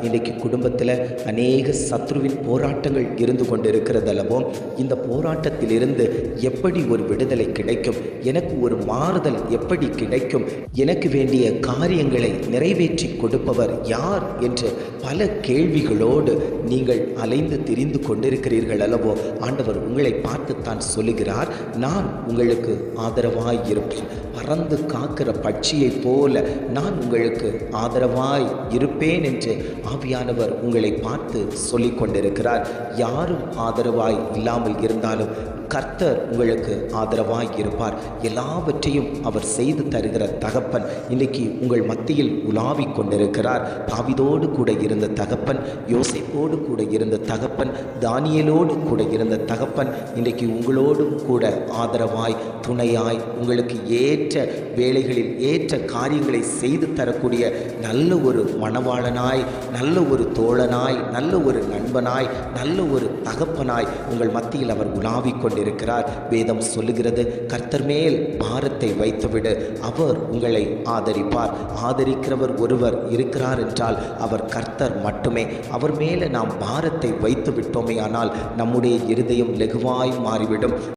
இன்றைக்கு குடும்பத்தில் அநேக சத்ருவின் போராட்டங்கள் இருந்து கொண்டிருக்கிறது அல்லவோ. இந்த போராட்டத்திலிருந்து எப்படி ஒரு விடுதலை கிடைக்கும், எனக்கு ஒரு மாறுதல் எப்படி கிடைக்கும், எனக்கு வேண்டிய காரியங்களை நிறைவேற்றி கொடுப்பவர் யார் என்று பல கேள்விகளோடு நீங்கள் அலைந்து திரிந்து கொண்டிருக்கிறீர்கள் அல்லவோ. ஆண்டவர் உங்களை பார்த்துத்தான் சொல்லுகிறார், நான் உங்களுக்கு ஆதரவாய் இருப்பேன். பறந்து காக்கிற பட்சியைப் போல நான் உங்களுக்கு ஆதரவாய் இருப்பேன் என்று ஆவியானவர் உங்களை பார்த்து சொல்லிக் கொண்டிருக்கிறார். யாரும் ஆதரவாய் இல்லாமல் இருந்தாலும் கர்த்தர் உங்களுக்கு ஆதரவாய் இருப்பார். எல்லாவற்றையும் அவர் செய்து தருகிற தகப்பன் இன்றைக்கி உங்கள் மத்தியில் உலாவிக் கொண்டிருக்கிறார். தாவீதோடு கூட இருந்த தகப்பன், யோசேப்போடு கூட இருந்த தகப்பன், தானியேலோடு கூட இருந்த தகப்பன் இன்றைக்கி உங்களோடும் கூட ஆதரவாய், துணையாய், உங்களுக்கு ஏற்ற வேளைகளில் ஏற்ற காரியங்களை செய்து தரக்கூடிய நல்ல ஒரு மணவாளனாய், நல்ல ஒரு தோழனாய், நல்ல ஒரு நண்பனாய், நல்ல ஒரு தகப்பனாய் உங்கள் மத்தியில் அவர் உலாவிக் கொண்டிருக்கிறார். வேதம் சொல்லுகிறது, கர்த்தர் மேல் பாரத்தை வைத்துவிடு, அவர் உங்களை ஆதரிப்பார். ஆதரிக்கிறவர் ஒருவர் இருக்கிறார் என்றால் அவர் கர்த்தர் மட்டுமே. அவர் மேலே நாம் பாரத்தை வைத்து விட்டோமே ஆனால் நம்முடைய இருதயம் லெகுவாய் மாறிவிடும்.